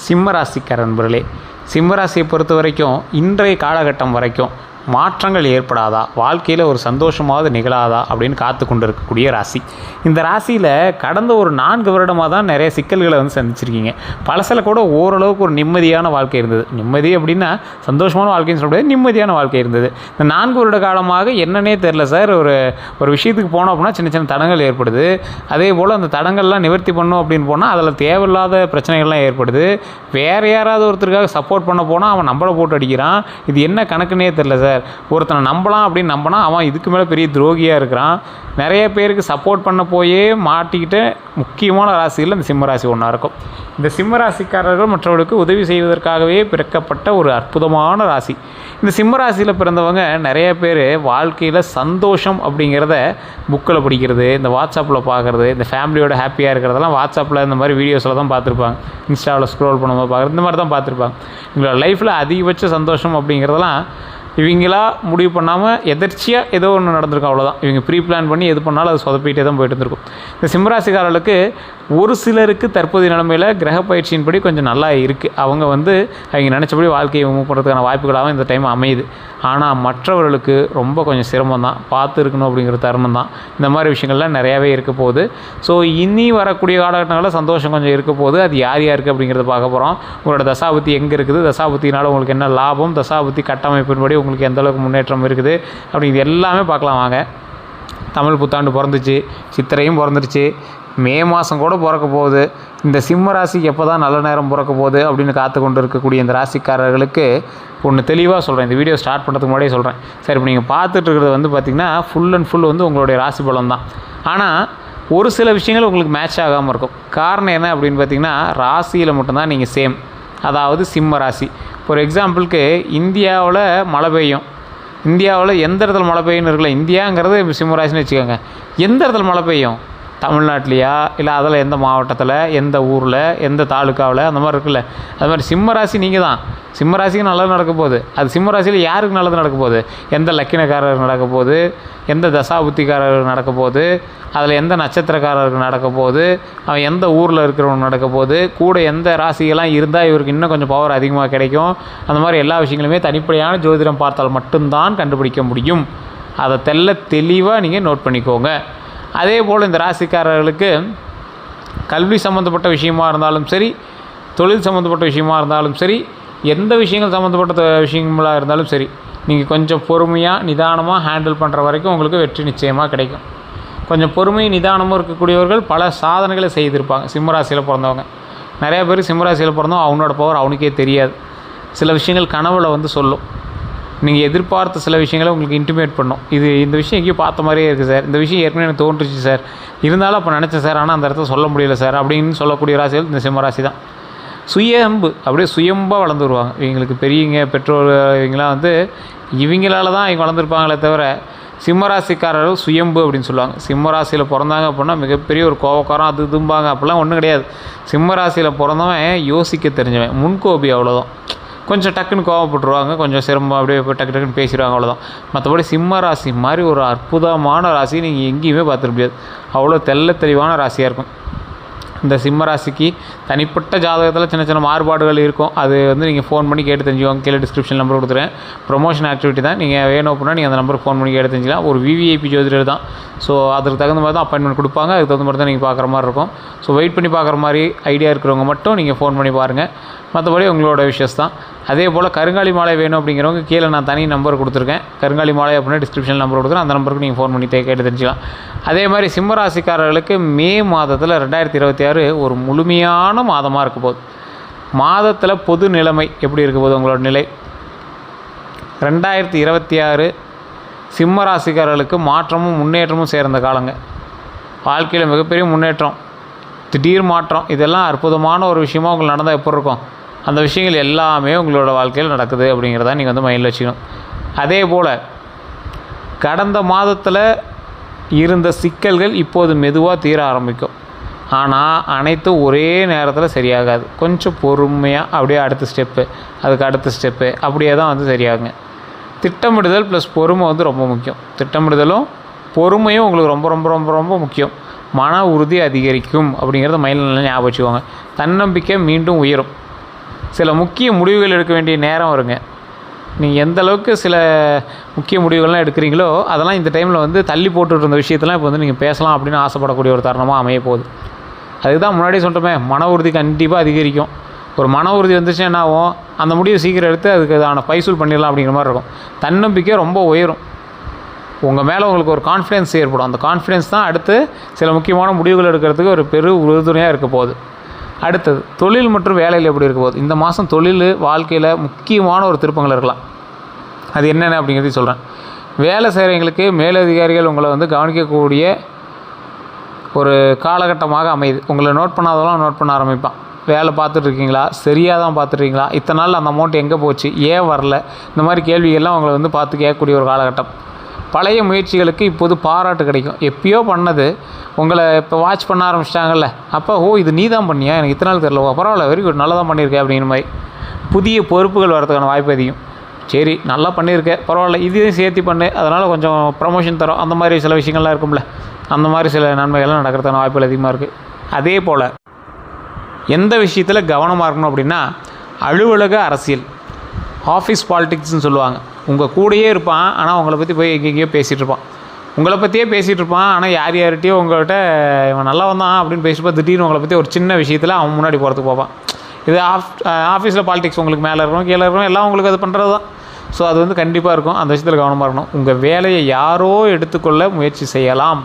சிம்ம ராசிக்கார நண்பர்களே, சிம்ம ராசியை பொறுத்த வரைக்கும் இன்றைய காலகட்டம் வரைக்கும் மாற்றங்கள் ஏற்படாதா, வாழ்க்கையில் ஒரு சந்தோஷமாவது நிகழாதா அப்படின்னு காத்து கொண்டு இருக்கக்கூடிய ராசி. இந்த ராசியில் கடந்த ஒரு 4 வருடமாக தான் நிறைய சிக்கல்களை வந்து சந்திச்சிருக்கீங்க. பழசில் கூட ஓரளவுக்கு ஒரு நிம்மதியான வாழ்க்கை இருந்தது. நிம்மதி அப்படின்னா சந்தோஷமான வாழ்க்கைன்னு சொல்ல முடியாது, நிம்மதியான வாழ்க்கை இருந்தது. இந்த 4 வருட காலமாக என்னன்னே தெரில சார், ஒரு விஷயத்துக்கு போனோம் அப்படின்னா சின்ன சின்ன தடங்கள் ஏற்படுது. அதே போல் அந்த தடங்கள்லாம் நிவர்த்தி பண்ணும் அப்படின்னு போனால் அதில் தேவையில்லாத பிரச்சனைகள்லாம் ஏற்படுது. வேறு யாராவது ஒருத்தருக்காக சப்போர்ட் பண்ண போனால் அவன் நம்மளை போட்டு அடிக்கிறான். இது என்ன கணக்குன்னே தெரில சார். ஒருத்தனை நம்பலாம் அப்படின்னு நம்பினா அவன் இதுக்கு மேலே பெரிய துரோகியாக இருக்கிறான். நிறைய பேருக்கு சப்போர்ட் பண்ண போயே மாட்டிக்கிட்டு முக்கியமான ராசியில் இந்த சிம்ம ராசி ஒன்றா இருக்கும். இந்த சிம்ம ராசிக்காரர்கள் மற்றவர்களுக்கு உதவி செய்வதற்காகவே பிறக்கப்பட்ட ஒரு அற்புதமான ராசி. இந்த சிம்ம ராசியில் பிறந்தவங்க நிறைய பேர் வாழ்க்கையில் சந்தோஷம் அப்படிங்கிறத புக்கில் படிக்கிறது, இந்த வாட்ஸ்அப்பில் பார்க்குறது, இந்த ஃபேமிலியோட ஹாப்பியாக இருக்கிறதெல்லாம் வாட்ஸ்அப்பில் இந்த மாதிரி வீடியோஸில் தான் பார்த்துருப்பாங்க. இன்ஸ்டாவில் ஸ்க்ரோல் பண்ணும்போது பார்க்குறது, இந்த மாதிரி தான் பார்த்துருப்பாங்க. எங்களோட லைஃப்பில் அதிகபட்ச சந்தோஷம் அப்படிங்கிறதெல்லாம் இவங்களா முடிவு பண்ணாமல் எதர்ச்சியாக ஏதோ ஒன்று நடந்திருக்கும், அவ்வளோதான். இவங்க ப்ரீ பிளான் பண்ணி எது பண்ணாலும் அது சொதப்பிகிட்டே தான் போயிட்டு இருந்திருக்கும். இந்த சிம்மராசிக்காரர்களுக்கு ஒரு சிலருக்கு தற்போதைய நிலைமையில் கிரக பயிற்சியின்படி கொஞ்சம் நல்லா இருக்குது. அவங்க நினச்சபடி வாழ்க்கையை மூவ் பண்ணுறதுக்கான வாய்ப்புகளாகவும் இந்த டைம் அமையுது. ஆனால் மற்றவர்களுக்கு ரொம்ப கொஞ்சம் சிரமம் தான், பார்த்து இருக்கணும் அப்படிங்கிற தருணம் தான். இந்த மாதிரி விஷயங்கள்லாம் நிறையாவே இருக்க போகுது. ஸோ இனி வரக்கூடிய காலகட்டங்களில் சந்தோஷம் கொஞ்சம் இருக்க போகுது. அது யார் யாருக்கு அப்படிங்கிறத பார்க்க போகிறோம். உங்களோட தசாபுத்தி எங்கே இருக்குது, தசாபுத்தினால் உங்களுக்கு என்ன லாபம், தசாபுத்தி கட்டமைப்பின்படி உங்களுக்கு எந்த அளவுக்கு முன்னேற்றம் இருக்குது அப்படிங்கிறது எல்லாமே பார்க்கலாம் வாங்க. தமிழ் புத்தாண்டு பிறந்துச்சு, சித்திரையும் பிறந்துருச்சு, மே மாதம் கூட பிறக்க போகுது. இந்த சிம்ம ராசிக்கு எப்போ தான் நல்ல நேரம் பிறக்க போகுது அப்படின்னு காத்து கொண்டு இருக்கக்கூடிய இந்த ராசிக்காரர்களுக்கு ஒன்று தெளிவாக சொல்கிறேன். இந்த வீடியோ ஸ்டார்ட் பண்ணுறதுக்கு முன்னாடியே சொல்கிறேன். சரி, இப்போ நீங்கள் பார்த்துட்டு இருக்கிறது பார்த்திங்கன்னா ஃபுல் அண்ட் ஃபுல் உங்களுடைய ராசி பலம் தான். ஆனால் ஒரு சில விஷயங்கள் உங்களுக்கு மேட்ச் ஆகாமல் இருக்கும். காரணம் என்ன அப்படின்னு பார்த்திங்கன்னா, ராசியில் மட்டும்தான் நீங்கள் சேம். அதாவது சிம்ம ராசி. ஃபார் எக்ஸாம்பிளுக்கு இந்தியாவில் மழை பெய்யும். இந்தியாவில் எந்த இடத்துல மழை பெய்யுன்னு இருக்குல்ல, இந்தியாங்கிறது சிம்ம ராசின்னு வச்சுக்கோங்க. எந்த இடத்துல மழை பெய்யும், தமிழ்நாட்டிலையா இல்லை அதில் எந்த மாவட்டத்தில், எந்த ஊரில், எந்த தாலுக்காவில், அந்த மாதிரி இருக்குல்ல. அது மாதிரி சிம்ம ராசி நீங்கள் தான். சிம்ம ராசிக்கு நல்லது நடக்க போகுது. அது சிம்ம ராசியில் யாருக்கு நல்லது நடக்க போகுது, எந்த லக்கினக்காரருக்கு நடக்க போகுது, எந்த தசாபுத்திக்காரருக்கு நடக்க போகுது, அதில் எந்த நட்சத்திரக்காரருக்கு நடக்க போகுது, அவன் எந்த ஊரில் இருக்கிறவங்க நடக்க போகுது, கூட எந்த ராசிகள்லாம் இருந்தால் இவருக்கு இன்னும் கொஞ்சம் பவர் அதிகமாக கிடைக்கும். அந்த மாதிரி எல்லா விஷயங்களுமே தனிப்படையான ஜோதிடம் பார்த்தால் மட்டும்தான் கண்டுபிடிக்க முடியும். அதை தெளிவாக நீங்கள் நோட் பண்ணிக்கோங்க. அதே போல் இந்த ராசிக்காரர்களுக்கு கல்வி சம்மந்தப்பட்ட விஷயமாக இருந்தாலும் சரி, தொழில் சம்மந்தப்பட்ட விஷயமாக இருந்தாலும் சரி, எந்த விஷயங்கள் சம்மந்தப்பட்ட விஷயங்களாக இருந்தாலும் சரி, நீங்கள் கொஞ்சம் பொறுமையாக நிதானமாக ஹேண்டில் பண்ணுற வரைக்கும் உங்களுக்கு வெற்றி நிச்சயமாக கிடைக்கும். கொஞ்சம் பொறுமை நிதானமும் இருக்கக்கூடியவர்கள் பல சாதனைகளை செய்திருப்பாங்க. சிம்மராசியில் பிறந்தவங்க நிறையா பேர் சிம்மராசியில் பிறந்தவங்க அவனோட பவர் அவனுக்கே தெரியாது. சில விஷயங்கள் கனவுல சொல்லும். நீங்கள் எதிர்பார்த்த சில விஷயங்களை உங்களுக்கு இன்டிமேட் பண்ணும். இந்த விஷயம் எங்கேயும் பார்த்த மாதிரியே இருக்குது சார், இந்த விஷயம் ஏற்கனவே எனக்கு தோன்றுச்சு சார், இருந்தாலும் அப்போ நினச்சேன் சார், ஆனால் அந்த இடத்துல சொல்ல முடியல சார் அப்படின்னு சொல்லக்கூடிய ராசிகள் இந்த சிம்மராசி தான். சுயம்பு அப்படியே சுயம்பாக வளர்ந்து வருவாங்க. இவங்களுக்கு பெரியவங்க பெற்றோர் இவங்களாம் இவங்களால தான் இவங்க வளர்ந்துருப்பாங்களே தவிர, சிம்மராசிக்காரர்கள் சுயம்பு அப்படின்னு சொல்லுவாங்க. சிம்மராசியில் பிறந்தாங்க அப்படின்னா மிகப்பெரிய ஒரு கோவக்காரம் அது இதும்பாங்க. அப்படிலாம் ஒன்றும் கிடையாது. சிம்மராசியில் பிறந்தவன் யோசிக்க தெரிஞ்சவன், முன்கோபி, அவ்வளோதான். கொஞ்சம் டக்குன்னு கோவப்பட்டுருவாங்க, கொஞ்சம் சிரமம் அப்படியே டக்குன்னு பேசிடுவாங்க, அவ்வளோதான். மற்றபடி சிம்ம ராசி மாதிரி ஒரு அற்புதமான ராசி நீங்கள் எங்கேயுமே பார்த்துக்க முடியாது. அவ்வளோ தெளிவான ராசியாக இருக்கும். இந்த சிம்ம ராசிக்கு தனிப்பட்ட ஜாதகத்தில் சின்ன சின்ன மாறுபாடுகள் இருக்கும். அது நீங்கள் ஃபோன் பண்ணி கேட்டு தெரிஞ்சுக்கோங்க. கீழே டிஸ்கிரிப்ஷன் நம்பர் கொடுத்துருவேன். ப்ரொமோஷன் ஆக்டிவிட்டி தான். நீங்கள் வேணும் அப்படின்னா நீங்கள் அந்த நம்பருக்கு ஃபோன் பண்ணி கேட்டு தெரிஞ்சிக்கலாம். ஒரு விவிஐபி ஜோதிடர் தான். ஸோ அதுக்கு தகுந்த மாதிரி தான் அப்பாயின்மெண்ட் கொடுப்பாங்க. அதுக்கு தகுந்த மாதிரி தான் நீங்கள் பார்க்குற மாதிரி இருக்கும். ஸோ வெயிட் பண்ணி பார்க்குற மாதிரி ஐடியா இருக்கிறவங்க மட்டும் நீங்கள் ஃபோன் பண்ணி பாருங்கள். மற்றபடி உங்களோட விஷஸ் தான். அதே போல் கருங்காலி மாலை வேணும் அப்படிங்கிறவங்க கீழே நான் தனி நம்பர் கொடுத்துருக்கேன். கருங்காலி மாலை அப்படின்னா டிஸ்கிரிப்ஷன் நம்பர் கொடுத்துருக்கேன். அந்த நம்பருக்கு நீங்கள் ஃபோன் பண்ணி கேட்டு தெரிஞ்சுக்கலாம். அதே மாதிரி சிம்மராசிக்காரர்களுக்கு மே மாதத்தில் 2026 ஒரு முழுமையான மாதமாக இருக்க போகுது. மாதத்தில் பொது நிலைமை எப்படி இருக்க போகுது உங்களோட நிலை? 2026 சிம்மராசிக்காரர்களுக்கு மாற்றமும் முன்னேற்றமும் சேர்ந்த காலங்க. வாழ்க்கையில் மிகப்பெரிய முன்னேற்றம், திடீர் மாற்றம், இதெல்லாம் அற்புதமான ஒரு விஷயமாக உங்களுக்கு நடந்தால் எப்படி இருக்கும்? அந்த விஷயங்கள் எல்லாமே உங்களோட வாழ்க்கையில் நடக்குது அப்படிங்கிறத நீங்கள் மைண்டில் வச்சுக்கணும். அதே போல் கடந்த மாதத்தில் இருந்த சிக்கல்கள் இப்போது மெதுவாக தீர ஆரம்பிக்கும். ஆனால் அனைத்தும் ஒரே நேரத்தில் சரியாகாது. கொஞ்சம் பொறுமையாக அப்படியே அடுத்த ஸ்டெப்பு, அதுக்கு அடுத்த ஸ்டெப்பு, அப்படியே தான் சரியாகுங்க. திட்டமிடுதல் ப்ளஸ் பொறுமை ரொம்ப முக்கியம். திட்டமிடுதலும் பொறுமையும் உங்களுக்கு ரொம்ப ரொம்ப ரொம்ப ரொம்ப முக்கியம். மன உறுதி அதிகரிக்கும் அப்படிங்கிறத மைண்டில் நல்லா ஞாபகம் வச்சுக்கோங்க. தன்னம்பிக்கை மீண்டும் உயரும். சில முக்கிய முடிவுகள் எடுக்க வேண்டிய நேரம் வருங்க. நீங்கள் எந்த அளவுக்கு சில முக்கிய முடிவுகள்லாம் எடுக்கிறீங்களோ அதெல்லாம் இந்த டைமில் வந்து தள்ளி போட்டுட்டு இருந்த விஷயத்தெல்லாம் இப்போ வந்து நீங்கள் பேசலாம் அப்படின்னு ஆசைப்படக்கூடிய ஒரு தருணமாக அமைய போகுது. அதுக்கு தான் முன்னாடியே சொல்லிட்டோமே, மன உறுதி கண்டிப்பாக அதிகரிக்கும். ஒரு மன உறுதி வந்துச்சுன்னா என்ன ஆகும், அந்த முடிவு சீக்கிரம் எடுத்து அதுக்கு அதான பைசூல் பண்ணிடலாம் அப்படிங்கிற மாதிரி இருக்கும். தன்னம்பிக்கை ரொம்ப உயரும். உங்கள் மேலே உங்களுக்கு ஒரு கான்ஃபிடென்ஸ் ஏற்படும். அந்த கான்ஃபிடென்ஸ் தான் அடுத்து சில முக்கியமான முடிவுகள் எடுக்கிறதுக்கு ஒரு பெரு உறுதுணையாக இருக்க போகுது. அடுத்தது தொழில் மற்றும் வேலையில் எப்படி இருக்க போகுது. இந்த மாதம் தொழில் வாழ்க்கையில் முக்கியமான ஒரு திருப்பங்கள் இருக்கலாம். அது என்னென்ன அப்படிங்கிறதையும் சொல்கிறேன். வேலை செய்கிறவங்களுக்கு மேலதிகாரிகள் உங்களை வந்து கவனிக்கக்கூடிய ஒரு காலகட்டமாக அமையுது. உங்களை நோட் பண்ணாதவெல்லாம் நோட் பண்ண ஆரம்பிப்பான். வேலை பார்த்துட்ருக்கீங்களா, சரியாக தான் பார்த்துட்ருக்கீங்களா, இத்தனை நாள் அந்த அமௌண்ட் எங்கே போச்சு, ஏன் வரல, இந்த மாதிரி கேள்விகள்லாம் உங்களை வந்து பார்த்து கேட்கக்கூடிய ஒரு காலகட்டம். பழைய முயற்சிகளுக்கு இப்போது பாராட்டு கிடைக்கும். எப்பயோ பண்ணது உங்களை இப்போ வாட்ச் பண்ண ஆரம்பிச்சிட்டாங்கல்ல, அப்போ இது நீ தான் பண்ணியா, எனக்கு இத்தனை நாள் தெரியல, பரவாயில்ல, வெரி குட், நல்லா தான் பண்ணியிருக்கேன் அப்படிங்கிற மாதிரி புதிய பொறுப்புகள் வரதுக்கான வாய்ப்பு அதிகம். சரி, நல்லா பண்ணியிருக்கேன், பரவாயில்ல, இதையும் சேர்த்து பண்ணு, அதனால் கொஞ்சம் ப்ரமோஷன் தரோம், அந்த மாதிரி சில விஷயங்கள்லாம் இருக்கும்ல, அந்த மாதிரி சில நன்மைகள்லாம் நடக்கிறதுக்கான வாய்ப்புகள் அதிகமாக இருக்குது. அதே போல் எந்த விஷயத்தில் கவனமாக இருக்கணும் அப்படின்னா, அலுவலக அரசியல், ஆஃபீஸ் பாலிடிக்ஸ்னு சொல்லுவாங்க. உங்கள் கூடயே இருப்பான், ஆனால் உங்களை பற்றி போய் எங்கெங்கேயோ பேசிகிட்டு இருப்பான். உங்களை பற்றியே பேசிகிட்டு இருப்பான், ஆனால் யார்கிட்டையோ உங்கள்கிட்ட இவன் நல்லா வந்தான் அப்படின்னு பேசிப்பா, திடீர்னு உங்களை பற்றி ஒரு சின்ன விஷயத்தில் அவன் முன்னாடி போகிறதுக்கு போவான். இது ஆஃபீஸில் பாலிடிக்ஸ் உங்களுக்கு மேலே இருக்கணும், கீழே இருக்கணும், எல்லாம் உங்களுக்கு அது பண்ணுறது தான். ஸோ அது வந்து கண்டிப்பாக இருக்கும். அந்த விஷயத்தில் கவனமாக இருக்கணும். உங்கள் வேலையை யாரோ எடுத்துக்கொள்ள முயற்சி செய்யலாம்.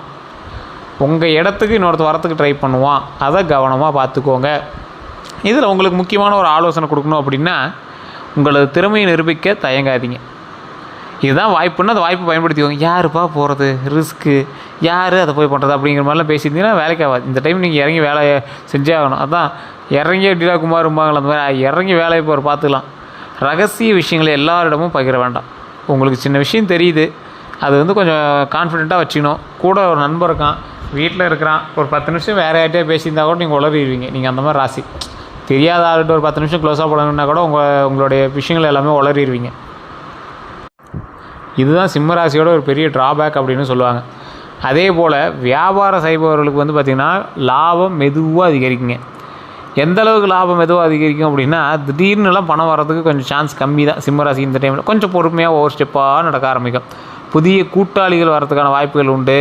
உங்கள் இடத்துக்கு இன்னொருத்தர் வரத்துக்கு ட்ரை பண்ணுவான். அதை கவனமாக பார்த்துக்கோங்க. இதில் உங்களுக்கு முக்கியமான ஒரு ஆலோசனை கொடுக்கணும் அப்படின்னா, உங்களது திறமையை நிரூபிக்க தயங்காதீங்க. இதுதான் வாய்ப்புன்னு அந்த வாய்ப்பு பயன்படுத்திக்கோங்க. யாருப்பா போகிறது, ரிஸ்க்கு, யார் அதை போய் பண்ணுறது அப்படிங்கிற மாதிரிலாம் பேசியிருந்தீங்கன்னா வேலைக்கு ஆகாது. இந்த டைம் நீங்கள் இறங்கி வேலையை செஞ்சே ஆகணும். அதான் இறங்கி டிலா குமாரும்பாங்களா, அந்த மாதிரி இறங்கி வேலையை போகிற பார்த்துக்கலாம். ரகசிய விஷயங்களை எல்லாரிடமும் பகிர வேண்டாம். உங்களுக்கு சின்ன விஷயம் தெரியுது, அது வந்து கொஞ்சம் கான்ஃபிடெண்ட்டாக வச்சுக்கணும். கூட ஒரு நண்பர் இருக்கான், வீட்டில் இருக்கிறான், ஒரு 10 நிமிஷம் வேறு யார்கிட்டே பேசியிருந்தா கூட நீங்கள் உளறிடுவீங்க. நீங்கள் அந்த மாதிரி ராசி. தெரியாத ஆள்கிட்ட ஒரு 10 நிமிஷம் க்ளோஸாக போடணுன்னா கூட உங்களுடைய விஷயங்கள் எல்லாமே உளறிடுவீங்க. இதுதான் சிம்ம ராசியோட ஒரு பெரிய ட்ராபேக் அப்படின்னு சொல்லுவாங்க. அதே போல் வியாபாரம் செய்பவர்களுக்கு வந்து பார்த்திங்கன்னா லாபம் மெதுவாக அதிகரிக்குங்க. எந்த அளவுக்கு லாபம் மெதுவாக அதிகரிக்கும் அப்படின்னா, திடீர்னுலாம் பணம் வர்றதுக்கு கொஞ்சம் சான்ஸ் கம்மி தான். சிம்ம ராசி இந்த டைமில் கொஞ்சம் பொறுமையாக ஒவ்வொரு ஸ்டெப்பாக நடக்க ஆரம்பிக்கும். புதிய கூட்டாளிகள் வர்றதுக்கான வாய்ப்புகள் உண்டு.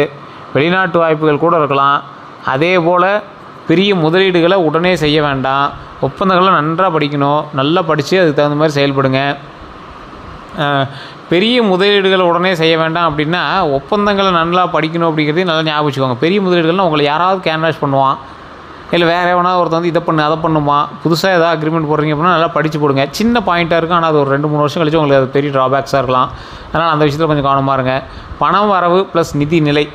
வெளிநாட்டு வாய்ப்புகள் கூட இருக்கலாம். அதே போல் பெரிய முதலீடுகளை உடனே செய்ய வேண்டாம். ஒப்பந்தங்களை நன்றாக படிக்கணும். நல்லா படித்து அதுக்கு தகுந்த மாதிரி செயல்படுங்க. பெரிய முதலீடுகளை உடனே செய்ய வேண்டாம் அப்படின்னா, ஒப்பந்தங்களை நல்லா படிக்கணும் அப்படிங்கிறதையும் நல்லா ஞாபகம் வச்சுக்கோங்க. பெரிய முதலீடுகள்னால் உங்களை யாராவது கேன்வாஷ் பண்ணுவான், இல்லை வேறு எவனாவது ஒருத்தர் வந்து இதை பண்ணு அதை பண்ணுமா, புதுசாக ஏதாவது அக்ரிமெண்ட் போடுறீங்க அப்படின்னா நல்லா படித்து போடுங்க. சின்ன பாயிண்ட்டாக இருக்கும், ஆனால் அது ஒரு 2-3 வருஷம் கழிச்சு உங்களுக்கு அது பெரிய ட்ராபேக்ஸாக இருக்கலாம். அதனால் அந்த விஷயத்தில் கொஞ்சம் கவனமாக இருங்க. பணம் வரவு ப்ளஸ் நிதி நிலை,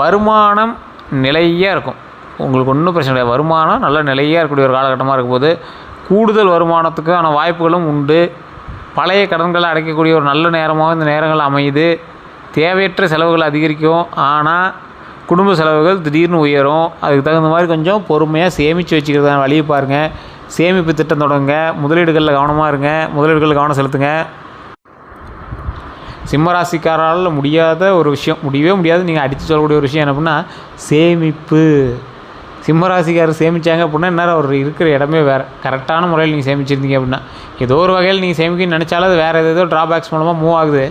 வருமானம் நிலையாக இருக்கும். உங்களுக்கு ஒன்றும் பிரச்சனை கிடையாது. வருமானம் நல்ல நிலையாக இருக்கக்கூடிய ஒரு காலகட்டமாக இருக்கும்போது கூடுதல் வருமானத்துக்கான வாய்ப்புகளும் உண்டு. பழைய கடன்களை அடைக்கக்கூடிய ஒரு நல்ல நேரமாக இந்த நேரங்கள் அமையுது. தேவையற்ற செலவுகள் அதிகரிக்கும், ஆனால் குடும்ப செலவுகள் திடீர்னு உயரும். அதுக்கு தகுந்த மாதிரி கொஞ்சம் பொறுமையாக சேமித்து வச்சுக்கிறதான வழியை பாருங்கள். சேமிப்பு திட்டம் தொடங்குங்க. முதலீடுகளில் கவனமாக இருங்க. முதலீடுகளில் கவனம் செலுத்துங்க. சிம்மராசிக்காரால் முடியாத ஒரு விஷயம், முடியவே முடியாது, நீங்கள் அடித்து சொல்லக்கூடிய ஒரு விஷயம் என்ன அப்படின்னா சேமிப்பு. சிம்மராசிக்காரர் சேமித்தாங்க அப்படின்னா என்ன, அவர் இருக்கிற இடமே வேறு. கரெக்டான முறையில் நீங்கள் சேமிச்சிருந்தீங்க அப்படின்னா, ஏதோ ஒரு வகையில் நீங்கள் சேமிக்கணும்னு நினச்சாலும் அது வேறு ஏதோ ட்ராபேக்ஸ் மூலமாக மூவ் ஆகுது.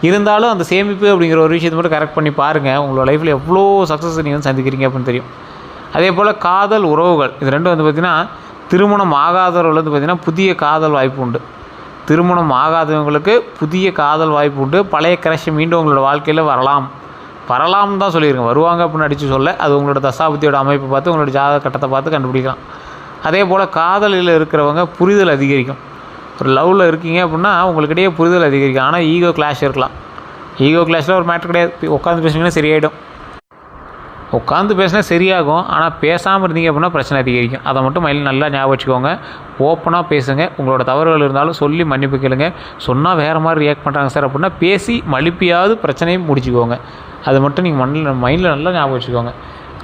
இருந்தாலும் அந்த சேமிப்பு அப்படிங்கிற ஒரு விஷயத்தை மட்டும் கரெக்ட் பண்ணி பாருங்கள். உங்களோட லைஃப்பில் எவ்வளோ சக்ஸஸ் நீங்கள் வந்து சந்திக்கிறீங்க அப்படின்னு தெரியும். அதே போல் காதல் உறவுகள், இது ரெண்டும் வந்து பார்த்திங்கன்னா, திருமணம் ஆகாதவர்கள் வந்து பார்த்திங்கன்னா புதிய காதல் வாய்ப்பு உண்டு. திருமணம் ஆகாதவங்களுக்கு புதிய காதல் வாய்ப்பு உண்டு. பழைய கிரஷ் மீண்டும் உங்களோட வாழ்க்கையில் வரலாம்னு தான் சொல்லியிருக்கேன். வருவாங்க அப்படின்னு அடித்து சொல்ல, அது உங்களோட தசாபுத்தியோட அமைப்பை பார்த்து உங்களோட ஜாதக கட்டத்தை பார்த்து கண்டுபிடிக்கலாம். அதே போல் காதலில் இருக்கிறவங்க புரிதல் அதிகரிக்கும். ஒரு லவ்வில் இருக்கீங்க அப்படின்னா உங்களுக்கிடையே புரிதல் அதிகரிக்கும். ஆனால் ஈகோ கிளாஷ் இருக்கலாம். ஈகோ கிளாஷில் ஒரு மேட்ரு கிடையாது. உட்காந்து பேசுனீங்கன்னா சரியாயிடும். உட்காந்து பேசினா சரியாகும், ஆனால் பேசாமல் இருந்தீங்க அப்படின்னா பிரச்சனை அதிகரிக்கும். அதை மட்டும் மைண்டில் நல்லா ஞாபகம் வச்சுக்கோங்க. ஓப்பனாக பேசுங்க. உங்களோட தவறுகள் இருந்தாலும் சொல்லி மன்னிப்பு கேளுங்க. சொன்னால் வேறு மாதிரி ரியாக்ட் பண்ணுறாங்க சார் அப்படின்னா பேசி மழுப்பியாவது பிரச்சனையை முடிச்சுக்கோங்க. அது மட்டும் நீங்கள் மைண்டில் நல்லா ஞாபகம் வச்சுக்கோங்க.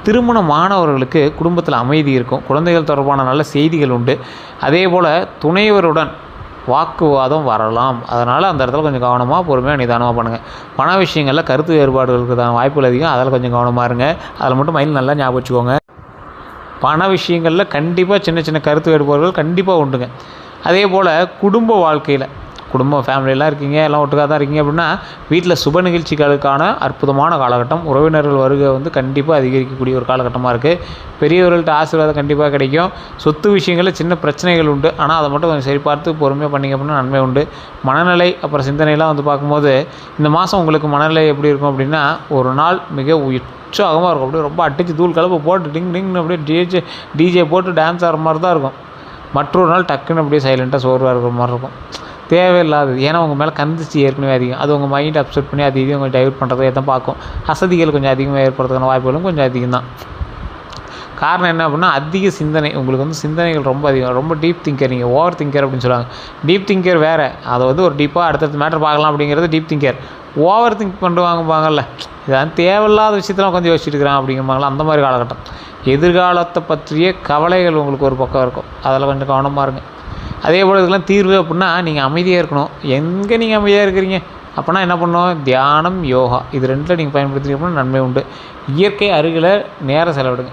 திருமணமானவர்களுக்கு குடும்பத்தில் அமைதி இருக்கும். குழந்தைகள் தொடர்பான நல்ல செய்திகள் உண்டு. அதே போல் துணைவருடன் வாக்குவாதம் வரலாம். அதனால் அந்த இடத்துல கொஞ்சம் கவனமாக பொறுமையாக நிதானமாக பண்ணுங்கள். பண விஷயங்களில் கருத்து வேறுபாடுகளுக்கு தான் வாய்ப்புகள் அதிகம். அதில் கொஞ்சம் கவனமாக இருங்க. அதில் மட்டும் மைண்டில் நல்லா ஞாபகம் வச்சுக்கோங்க. பண விஷயங்களில் கண்டிப்பாக சின்ன சின்ன கருத்து வேறுபாடுகள் கண்டிப்பாக உண்டுங்க. அதே போல் குடும்ப வாழ்க்கையில் ஃபேமிலியெலாம் இருக்கீங்க, எல்லாம் ஒட்டுக்காக தான் இருக்கீங்க அப்படின்னா வீட்டில் சுப நிகழ்ச்சிகளுக்கான அற்புதமான காலகட்டம். உறவினர்கள் வருகை வந்து கண்டிப்பாக அதிகரிக்கக்கூடிய ஒரு காலகட்டமாக இருக்குது. பெரியவர்கள்ட்ட ஆசீர்வாதம் கண்டிப்பாக கிடைக்கும். சொத்து விஷயங்களில் சின்ன பிரச்சனைகள் உண்டு, ஆனால் அதை மட்டும் கொஞ்சம் சரி பார்த்து பொறுமையாக பண்ணிங்க அப்படின்னா நன்மை உண்டு. மனநிலை அப்புறம் சிந்தனைலாம் வந்து பார்க்கும்போது இந்த மாதம் உங்களுக்கு மனநிலை எப்படி இருக்கும் அப்படின்னா, ஒரு நாள் மிக உற்சாகமாக இருக்கும். அப்படியே ரொம்ப அடித்து தூள் கலப்பு போட்டு டிங் டிங்னு அப்படியே டிஜே போட்டு டான்ஸ் ஆடுற மாதிரி தான் இருக்கும். மற்றொரு நாள் டக்குன்னு அப்படியே சைலண்ட்டாக சோர்வாக இருக்கிற மாதிரி இருக்கும். தேவையில்லாதது, ஏன்னா உங்கள் மேலே கந்துச்சு ஏற்கனவே அதிகம், அது உங்கள் மைண்ட் அப்செட் பண்ணி அது இதையும் கொஞ்சம் டைவர்ட் பண்ணுறதை தான் பார்க்கும். அசதிகள் கொஞ்சம் அதிகமாக ஏற்படுறதுக்கான வாய்ப்புகளும் கொஞ்சம் அதிகம் தான். காரணம் என்ன அப்படின்னா அதிக சிந்தனை, உங்களுக்கு வந்து சிந்தனைகள் ரொம்ப அதிகம், ரொம்ப டீப் திங்கர், நீங்கள் ஓவர் திங்கர் அப்படின்னு சொல்லுவாங்க. டீப் திங்கர் வேறு, அதை வந்து ஒரு டீப்பாக அடுத்தடுத்த மேட்டர் பார்க்கலாம் அப்படிங்கிறது டீப் திங்கர். ஓவர் திங்க் பண்ணுவாங்கப்பாங்கல்ல, இதான் தேவையில்லாத விஷயத்தெல்லாம் கொஞ்சம் யோசிச்சுட்டு இருக்கிறான் அப்படிங்கிறப்பாங்களா, அந்த மாதிரி காலகட்டம். எதிர்காலத்தை பற்றிய கவலைகள் உங்களுக்கு ஒரு பக்கம் இருக்கும், அதில் கொஞ்சம் கவனமாக இருங்க. அதே போல் இதுக்கெல்லாம் தீர்வு அப்படின்னா நீங்கள் அமைதியாக இருக்கணும். எங்கே நீங்கள் அமைதியாக இருக்கிறீங்க அப்படின்னா என்ன பண்ணணும், தியானம், யோகா, இது ரெண்டில் நீங்கள் பயன்படுத்திங்க அப்படின்னா நன்மை உண்டு. இயற்கை அருகில் நேரம் செலவிடுங்க.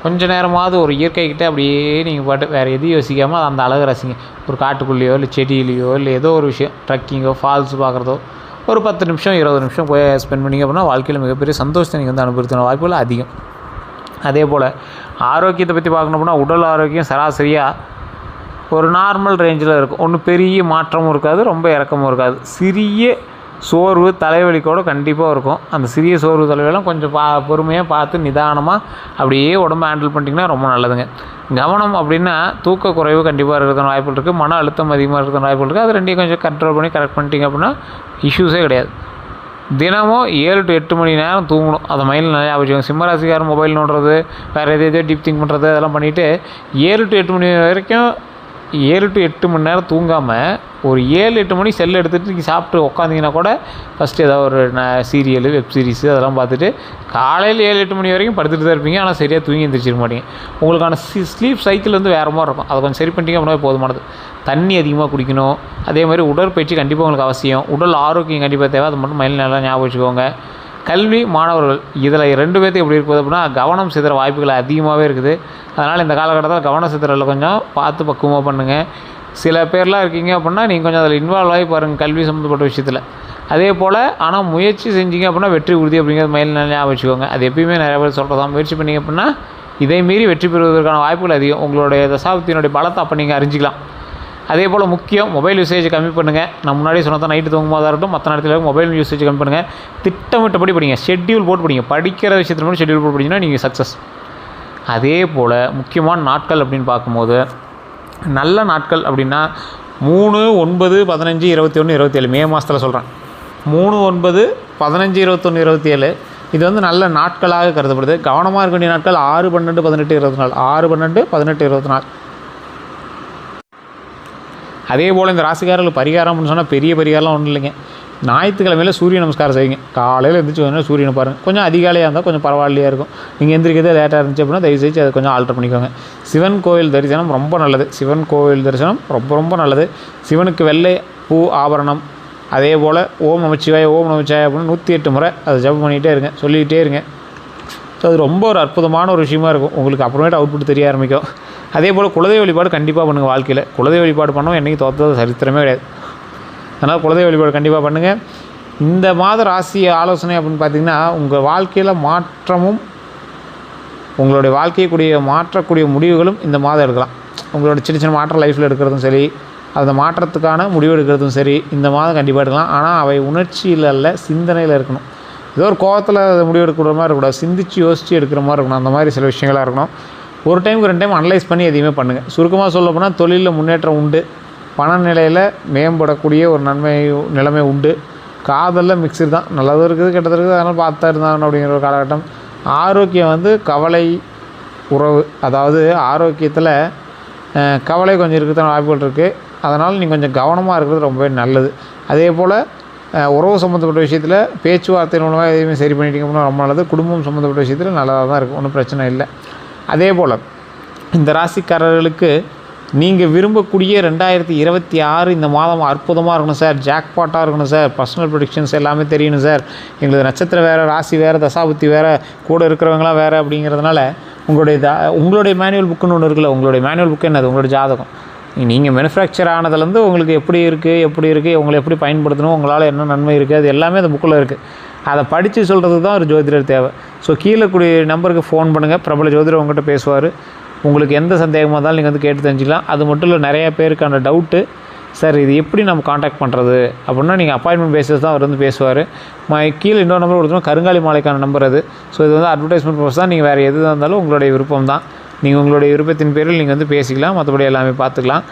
கொஞ்சம் நேரமாவது ஒரு இயற்கைக்கிட்ட அப்படியே நீங்கள் பாட்டு வேறு எதையும் யோசிக்காமல் அந்த அழகை ரசிங்க. ஒரு காட்டுக்குள்ளேயோ இல்லை செடியிலையோ இல்லை ஏதோ ஒரு விஷயம், ட்ரக்கிங்கோ ஃபால்ஸ் பார்க்குறதோ ஒரு 10 நிமிஷம் 20 நிமிஷம் போய் ஸ்பெண்ட் பண்ணிங்க அப்படின்னா வாழ்க்கையில் மிகப்பெரிய சந்தோஷத்தை நீங்கள் வந்து அனுபவிக்கிற வாய்ப்புகள் அதிகம். அதே போல் ஆரோக்கியத்தை பற்றி பார்க்கணும் அப்படின்னா உடல் ஆரோக்கியம் சராசரியாக ஒரு நார்மல் ரேஞ்சில் இருக்கும். ஒன்றும் பெரிய மாற்றமும் இருக்காது, ரொம்ப இறக்கமும் இருக்காது. சிறிய சோர்வு தலைவலிக்கூட கண்டிப்பாக இருக்கும். அந்த சிறிய சோர்வு தலைவலியெல்லாம் கொஞ்சம் பொறுமையாக பார்த்து நிதானமாக அப்படியே உடம்பை ஹேண்டில் பண்ணிட்டிங்கன்னா ரொம்ப நல்லதுங்க. கவனம் அப்படின்னா தூக்க குறைவு கண்டிப்பாக இருக்கிற வாய்ப்புகள் இருக்குது, மன அழுத்தம் அதிகமாக இருக்கிற வாய்ப்புகள் இருக்குது. அது ரெண்டையும் கொஞ்சம் கண்ட்ரோல் பண்ணி கரெக்ட் பண்ணிட்டீங்க அப்படின்னா இஷ்யூஸே கிடையாது. தினமும் 7 to 8 மணி நேரம் தூங்கணும். அதை மைண்டில் நிறையா வச்சுக்கோங்க. சிம்மராசிக்காரர் மொபைல் நோண்டுறது, வேறு எதோ டீப் திங்க் பண்ணுறது, அதெல்லாம் பண்ணிவிட்டு 7 to 8 மணி வரைக்கும் 7 to 8 மணி நேரம் தூங்காமல் ஒரு 7-8 மணி செல் எடுத்துகிட்டு நீங்கள் சாப்பிட்டு உட்காந்திங்கன்னா கூட ஃபஸ்ட்டு ஏதாவது ஒரு சீரியல், வெப் சீரிஸு அதெல்லாம் பார்த்துட்டு காலையில் 7-8 மணி வரைக்கும் படுத்துட்டு தான் இருப்பீங்க. ஆனால் சரியாக தூங்கி எழுந்திரிச்சிருக்க மாட்டீங்க. உங்களுக்கான ஸ்லீப் சைக்கிள் வந்து வேறு மாதிரி இருக்கும். அதை கொஞ்சம் சரி பண்ணிட்டீங்க அப்படின்னா போதுமானது. தண்ணி அதிகமாக குடிக்கணும். அதே மாதிரி உடற்பயிற்சி கண்டிப்பாக உங்களுக்கு அவசியம். உடல் ஆரோக்கியம் கண்டிப்பாக தேவை, அது மட்டும் மைண்டில் நல்லா ஞாபகம் வச்சுக்கோங்க. கல்வி, மாணவர்கள், இதில் 2 பேர்த்துக்கு எப்படி இருக்குது அப்படின்னா கவனம் சிதற வாய்ப்புகள் அதிகமாகவே இருக்குது. அதனால் இந்த காலகட்டத்தில் கவனம் சிதறலில் கொஞ்சம் பார்த்து பக்குவமாக பண்ணுங்கள். சில பேர்லாம் இருக்கீங்க அப்படின்னா நீங்கள் கொஞ்சம் அதில் இன்வால்வ் ஆகி பாருங்கள் கல்வி சம்மந்தப்பட்ட விஷயத்தில். அதே போல் ஆனால் முயற்சி செஞ்சீங்க அப்படின்னா வெற்றி உறுதி அப்படிங்கிறது மைண்டில் நல்லா வச்சுக்கோங்க. அது எப்பயுமே நிறைய பேர் சொல்கிறதான், முயற்சி பண்ணிங்க அப்படின்னா இதை மீறி வெற்றி பெறுவதற்கான வாய்ப்புகள் அதிகம். உங்களுடைய தசாப்தியினுடைய பலத்தை அப்போ நீங்கள் அறிஞ்சிக்கலாம். அதே போல் முக்கியம், மொபைல் யூசேஜ் கம்மி பண்ணுங்கள். நான் முன்னாடி சொன்னதான், நைட்டு தூங்கும்போதாக இருக்கட்டும் மற்ற நேரத்தில் மொபைல் யூசேஜ் கம்மி பண்ணுங்கள். திட்டமிட்டபடி படிங்க, ஷெட்யூல் போட்டு படிங்க. படிக்கிற விஷயத்தில் மட்டும் ஷெட்யூல் போட்டு படிங்கன்னா நீங்கள் சக்ஸஸ். அதே போல் முக்கியமான நாட்கள் அப்படின்னு பார்க்கும்போது நல்ல நாட்கள் அப்படின்னா 3, 9, 15, 21, 27 மே மாதத்தில் சொல்கிறேன். 3, 9, 15, 21, 27 இது வந்து நல்ல நாட்களாக கருதப்படுது. கவனமாக இருக்க வேண்டிய நாட்கள் 6, 12, 18, 24. 6, 12, 18, 24. அதே போல் இந்த ராசிக்காரர்கள் பரிகாரம்னு சொன்னால் பெரிய பரிகாரம்லாம் ஒன்றும் இல்லைங்க. ஞாயிற்றுக்கிழமையில் சூரிய நமஸ்காரம் செய்யுங்க. காலையில் எழுந்திரிச்சு வேணால் சூரியனை பாருங்கள். கொஞ்சம் அதிகாலையாக இருந்தால் கொஞ்சம் பரவாயில்லையாக இருக்கும். நீங்கள் எந்திரிக்கிறதே லேட்டாக இருந்துச்சு அப்படின்னா தயவுசெய்து அதை கொஞ்சம் ஆல்டர் பண்ணிக்கோங்க. சிவன் கோவில் தரிசனம் ரொம்ப நல்லது. சிவன் கோவில் தரிசனம் ரொம்ப ரொம்ப நல்லது. சிவனுக்கு வெள்ளை பூ ஆபரணம், அதே போல் ஓம் நமச்சிவாய ஓம் நமச்சிவாய அப்படின்னு 108 முறை அதை ஜபம் பண்ணிகிட்டே இருங்க, சொல்லிக்கிட்டே இருங்க. ஸோ அது ரொம்ப ஒரு அற்புதமான ஒரு விஷயமா இருக்கும். உங்களுக்கு அப்புறமேட்டு அவுட்புட் தெரிய ஆரம்பிக்கும். அதே போல் குலதெய்வ வழிபாடு கண்டிப்பாக பண்ணுங்கள். வாழ்க்கையில் குலதெய்வ வழிபாடு பண்ணவும் என்றைக்கும் தோற்றது சரித்திரமே கிடையாது. அதனால் குலதெய்வ வழிபாடு கண்டிப்பாக பண்ணுங்கள். இந்த மாத ராசி ஆலோசனை அப்படின்னு பார்த்திங்கன்னா உங்கள் வாழ்க்கையில் மாற்றமும் உங்களுடைய வாழ்க்கையக்கூடிய மாற்றக்கூடிய முடிவுகளும் இந்த மாதம் எடுக்கலாம். உங்களோட சின்ன சின்ன மாற்றம் லைஃப்பில் எடுக்கிறதும் சரி, அந்த மாற்றத்துக்கான முடிவு எடுக்கிறதும் சரி இந்த மாதம் கண்டிப்பாக எடுக்கலாம். ஆனால் அவை உணர்ச்சியில் அல்ல, சிந்தனையில் இருக்கணும். ஏதோ ஒரு கோவத்தில் முடிவு எடுக்கிற மாதிரி இருக்கக்கூடாது, சிந்திச்சு யோசித்து எடுக்கிற மாதிரி இருக்கணும். அந்த மாதிரி சில விஷயங்களாக இருக்கணும். ஒரு டைமுக்கு 2 டைம் அனலைஸ் பண்ணி எதையுமே பண்ணுங்கள். சுருக்கமாக சொல்ல போனால் தொழிலில் முன்னேற்றம் உண்டு, பண நிலையில் மேம்படக்கூடிய ஒரு நிலைமை உண்டு. காதலில் மிக்சர் தான், நல்லதும் இருக்குது கெட்டது இருக்குது, அதனால் பார்த்தா இருந்தாங்க அப்படிங்கிற ஒரு காலகட்டம். ஆரோக்கியம் வந்து கவலை உறவு, அதாவது ஆரோக்கியத்தில் கவலை கொஞ்சம் இருக்கிறதான வாய்ப்புகள் இருக்குது. அதனால் நீங்கள் கொஞ்சம் கவனமாக இருக்கிறது ரொம்பவே நல்லது. அதே போல் உறவு சம்மந்தப்பட்ட விஷயத்தில் பேச்சுவார்த்தை மூலமாக எதையுமே சரி பண்ணிட்டீங்க அப்படின்னா ரொம்ப நல்லது. குடும்பம் சம்மந்தப்பட்ட விஷயத்தில் நல்லதாக தான் இருக்கும், ஒன்றும் பிரச்சனை இல்லை. அதே போல் இந்த ராசிக்காரர்களுக்கு நீங்கள் விரும்பக்கூடிய 2026 இந்த மாதம் அற்புதமாக இருக்கணும் சார், ஜாக்பாட்டாக இருக்கணும் சார், பர்சனல் ப்ரெடிக்ஷன்ஸ் எல்லாமே தெரியணும் சார், எங்களுக்கு நட்சத்திரம் வேறு, ராசி வேறு, தசாபுத்தி வேறு, கூட இருக்கிறவங்களாம் வேறு அப்படிங்கிறதுனால உங்களுடைய மேனுவல் புக்குன்னு ஒன்று இருக்குல்ல, உங்களுடைய மேனுவல் புக்கு என்னது, உங்களுடைய ஜாதகம். நீங்கள் மேனுஃபேக்சர் ஆனதுலேருந்து உங்களுக்கு எப்படி இருக்குது உங்களை எப்படி பயன்படுத்தணும், உங்களால் என்ன நன்மை இருக்குது, அது எல்லாமே அந்த புக்கில் இருக்குது. அதை படித்து சொல்கிறதுக்கு தான் ஒரு ஜோதிடர் தேவை. ஸோ கீழே கூடிய நம்பருக்கு ஃபோன் பண்ணுங்கள். பிரபல ஜோதிடர் உங்கள்கிட்ட பேசுவார். உங்களுக்கு எந்த சந்தேகமாக இருந்தாலும் நீங்கள் வந்து கேட்டு தெரிஞ்சிக்கலாம். அது மட்டும் இல்லை, நிறையா பேருக்கான டவுட்டு, சார் இது எப்படி நம்ம காண்டாக்ட் பண்ணுறது அப்படின்னா நீங்கள் அப்பாயின்மெண்ட் பேஸஸ் தான் அவர் வந்து பேசுவார். கீழே இன்னொரு நம்பர் கொடுத்தோம்னா கருங்காலி மாலைக்கான நம்பர் அது. ஸோ இது வந்து அட்வர்டைஸ்மெண்ட் பர்பஸ் தான். நீங்கள் வேறு எது இருந்தாலும் உங்களுடைய விருப்பம் தான். நீங்கள் உங்களுடைய விருப்பத்தின் பேரில் நீங்கள் வந்து பேசிக்கலாம். மற்றபடி எல்லாமே பார்த்துக்கலாம்.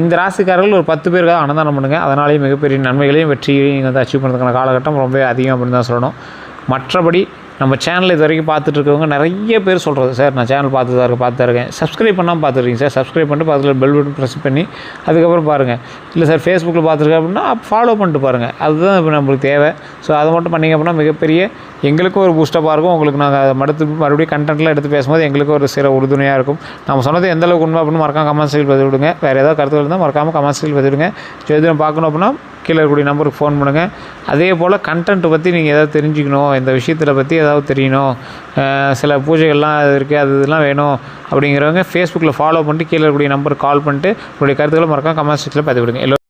இந்த ராசிக்காரர்கள் ஒரு 10 பேருக்காக அன்னதானம் பண்ணுங்கள். அதனாலேயும் மிகப்பெரிய நன்மைகளையும் வெற்றியையும் நீங்கள் வந்து அச்சீவ் பண்ணுறதுக்கான காலகட்டம் ரொம்ப அதிகம் அப்படின்னு தான் சொல்லணும். மற்றபடி நம்ம சேனல் இது வரைக்கும் பார்த்துட்டு இருக்கவங்க நிறைய பேர் சொல்கிறது, சார் நான் சேனல் பார்த்து இருக்கேன், சப்ஸ்கிரைப் பண்ணாமல் பார்த்துருக்கீங்க சார், சப்ஸ்கிரைப் பண்ணிட்டு பக்கத்தில் பெல் பட்டன் ப்ரெஸ் பண்ணி அதுக்கப்புறம் பாருங்கள். இல்லை சார் ஃபேஸ்புக்கில் பார்த்துருக்கேன் அப்படின்னா ஃபாலோ பண்ணிட்டு பாருங்கள். அதுதான் இப்போ நம்மளுக்கு தேவை. ஸோ அதை மட்டும் பண்ணிங்க அப்படின்னா மிகப்பெரிய எங்களுக்கும் ஒரு பூஸ்டப்பாக இருக்கும். உங்களுக்கு நாங்கள் அதை மறுபடியும் கண்டென்ட்லாம் எடுத்து பேசும்போது எங்களுக்கு ஒரு சில உறுதுணையாக இருக்கும். நம்ம சொன்னது எந்த அளவுக்கு உண்மை அப்படின்னு மறக்காம கமெண்ட்ஸில் பதிவிடுங்க. வேறு ஏதாவது கருத்துக்கள் இருந்தால் மறக்காமல் கமெண்ட்ஸில் பதிவிடுங்க. ஜோதிடம் பார்க்கணும் அப்படின்னா கீழே இருக்கக்கூடிய நம்பருக்கு ஃபோன் பண்ணுங்கள். அதே போல் கண்டென்ட் பற்றி நீங்கள் எதாவது தெரிஞ்சுக்கணும், இந்த விஷயத்தில் பற்றி ஏதாவது தெரியணும், சில பூஜைகள்லாம் இருக்குது, அது இதெல்லாம் வேணும் அப்படிங்கிறவங்க ஃபேஸ்புக்கில் ஃபாலோ பண்ணிட்டு கீழே இருக்கக்கூடிய நம்பருக்கு கால் பண்ணிட்டு உங்களுடைய கருத்துக்களை மறக்காம கமெண்ட் செக்ஷனில் பதிவிடுங்க.